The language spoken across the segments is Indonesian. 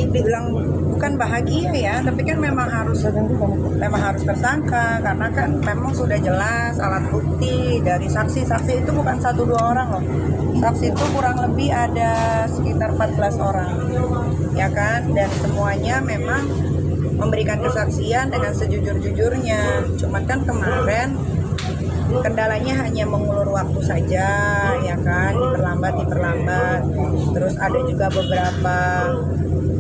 dibilang bukan bahagia ya, tapi kan memang harus tersangka karena kan memang sudah jelas alat bukti dari saksi itu bukan 1-2 orang loh. Saksi itu kurang lebih ada sekitar 14 orang ya kan, dan semuanya memang memberikan kesaksian dengan sejujur-jujurnya. Cuman kan kemarin kendalanya hanya mengulur waktu saja ya kan, diperlambat. Terus ada juga beberapa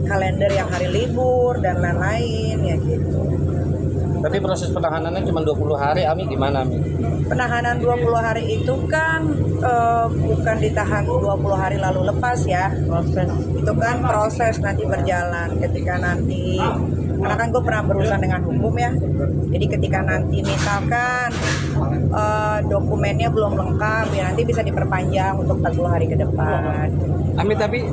kalender yang hari libur dan lain-lain ya gitu. Tapi proses penahanannya cuma 20 hari, Ami gimana, Ami? Penahanan 20 hari itu kan bukan ditahan 20 hari lalu lepas ya. Itu kan proses nanti berjalan ketika nanti, karena kan gue pernah berurusan dengan hukum ya. Jadi ketika nanti misalkan dokumennya belum lengkap ya nanti bisa diperpanjang untuk 40 hari ke depan. Ami, tapi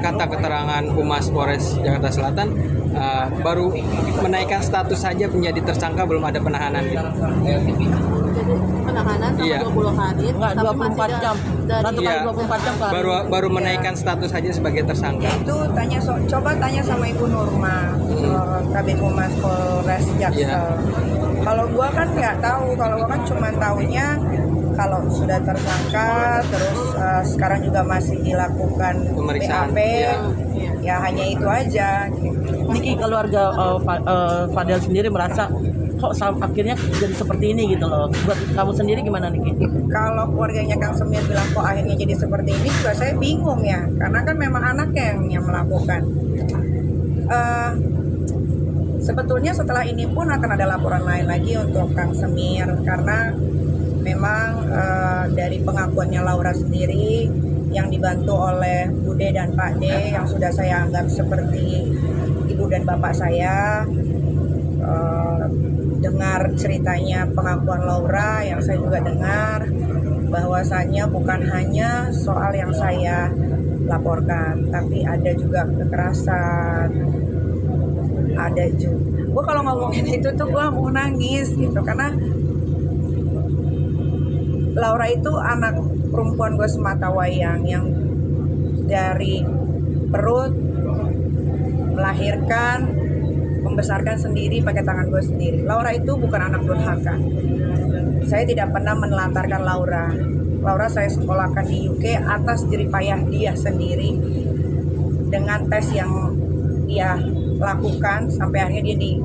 kata keterangan Humas Polres Jakarta Selatan baru menaikkan status saja menjadi tersangka, belum ada penahanan gitu. Penahanan sama Iya. 20 hari. Enggak, 24 jam. Satu kali Iya. 24 jam kali. Baru menaikkan status saja sebagai tersangka. Itu coba tanya sama Ibu Nurma, Kabid Humas Polres Jaksel. Iya. Kalau gua kan nggak tahu, kalau gua kan cuma taunya kalau sudah tersangka, terus sekarang juga masih dilakukan Pemeriksaan, BAP, iya. ya hanya itu aja. Niki, keluarga Fadel sendiri merasa kok akhirnya jadi seperti ini gitu loh. Buat kamu sendiri gimana Niki? Kalau keluarganya Kang Semir bilang kok akhirnya jadi seperti ini, juga saya bingung ya, karena kan memang anaknya yang melakukan. Sebetulnya setelah ini pun akan ada laporan lain lagi untuk Kang Semir, karena memang dari pengakuannya Laura sendiri yang dibantu oleh Bude dan Pak D yang sudah saya anggap seperti ibu dan bapak saya, dengar ceritanya pengakuan Laura yang saya juga dengar bahwasannya bukan hanya soal yang saya laporkan, tapi ada juga kekerasan, ada juga. Gue kalau ngomongin itu tuh gue mau nangis gitu, karena Laura itu anak perempuan gue semata wayang yang dari perut melahirkan, membesarkan sendiri pakai tangan gue sendiri. Laura itu bukan anak durhaka. Saya tidak pernah menelantarkan Laura. Laura saya sekolahkan di UK atas jeripayah dia sendiri dengan tes yang dia lakukan sampai akhirnya dia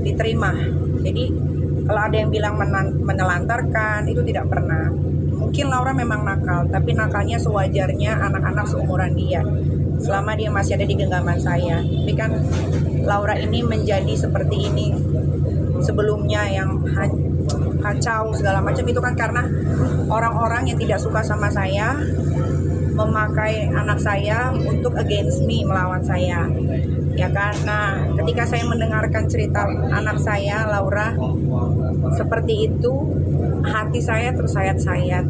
diterima. Jadi kalau ada yang bilang menelantarkan, itu tidak pernah. Mungkin Laura memang nakal, tapi nakalnya sewajarnya anak-anak seumuran dia. Selama dia masih ada di genggaman saya. Tapi kan Laura ini menjadi seperti ini sebelumnya, yang kacau segala macam, itu kan karena orang-orang yang tidak suka sama saya memakai anak saya untuk against me, melawan saya. Ya kan? Nah, ketika saya mendengarkan cerita anak saya, Laura, seperti itu, hati saya tersayat-sayat.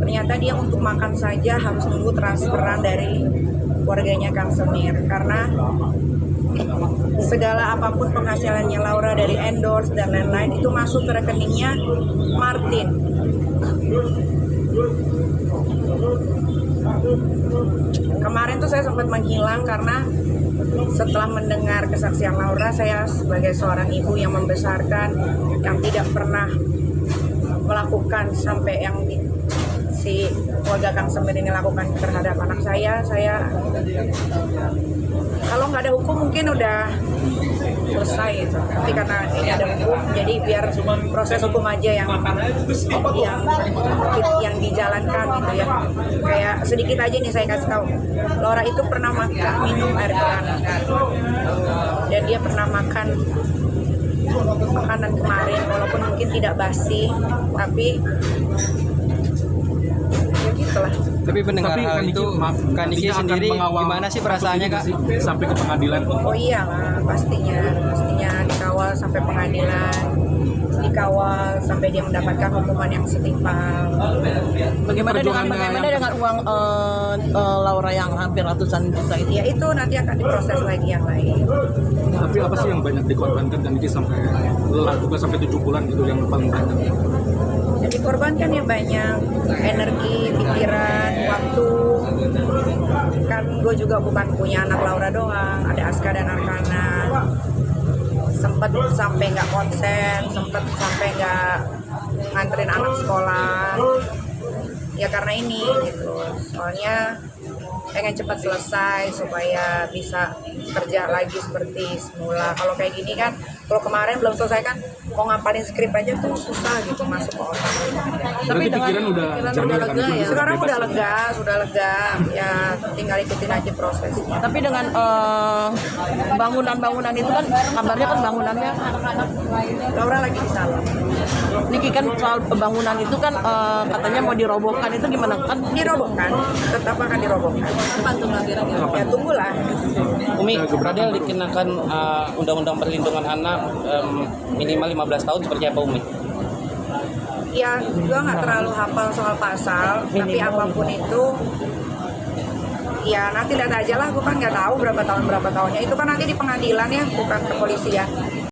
Ternyata dia untuk makan saja harus nunggu transferan dari keluarganya Kang Semir, karena segala apapun penghasilannya Laura dari endorse dan lain-lain itu masuk ke rekeningnya Martin. Kemarin tuh saya sempat menghilang karena setelah mendengar kesaksian Laura, saya sebagai seorang ibu yang membesarkan, yang tidak pernah melakukan sampai yang si keluarga Kang Semir ini lakukan terhadap anak saya kalau nggak ada hukum mungkin udah selesai itu. Tapi karena ini ada hukum, jadi biar proses hukum aja yang dijalankan gitu ya. Kayak sedikit aja nih saya kasih tahu, Laura itu pernah minum air keran dan dia pernah makan makanan kemarin, walaupun mungkin tidak basi, tapi ya gitulah. Tapi pendengar hal itu, Kak Niki sendiri gimana sih perasaannya, Kak? Sampai ke pengadilan? Oh iyalah, pastinya dikawal sampai pengadilan, dikawal sampai dia mendapatkan hukuman yang setimpal. Bagaimana dengan uang Laura yang hampir ratusan juta itu? Ya itu nanti akan diproses lagi yang lain. Tapi apa sih yang banyak dikorbankan dan ini sampai lakukan sampai 7 bulan gitu yang paling banyak? Yang dikorbankan ya banyak, energi, pikiran, waktu, Kan gue juga bukan punya anak Laura doang, ada Aska dan Arkana. Sempet sampai nggak konsen, sempet sampai nggak nganterin anak sekolah. Ya karena ini gitu, soalnya pengen cepat selesai supaya bisa kerja lagi seperti semula. Kalau kayak gini kan, kalau kemarin belum selesai kan, mau ngapalin skrip aja tuh susah gitu masuk ke otak. Berarti pikiran udah jernih kan? lega ya? Sekarang udah lega, ya tinggal ikutin aja prosesnya. Tapi dengan bangunan-bangunan itu kan kabarnya kan bangunannya Laura lagi di salon. Niki kan soal bangunan itu kan katanya mau dirobohkan, itu gimana kan? Dirobohkan, tetap akan dirobohkan. Ya tunggulah. Umi, Fadel dikenakan Undang-Undang Perlindungan Anak minimal 15 tahun seperti apa Umi? Ya, gue nggak terlalu hafal soal pasal, tapi apapun itu, ya nanti lihat aja lah. Gue kan nggak tahu berapa tahunnya. Itu kan nanti di pengadilan ya, bukan kepolisian.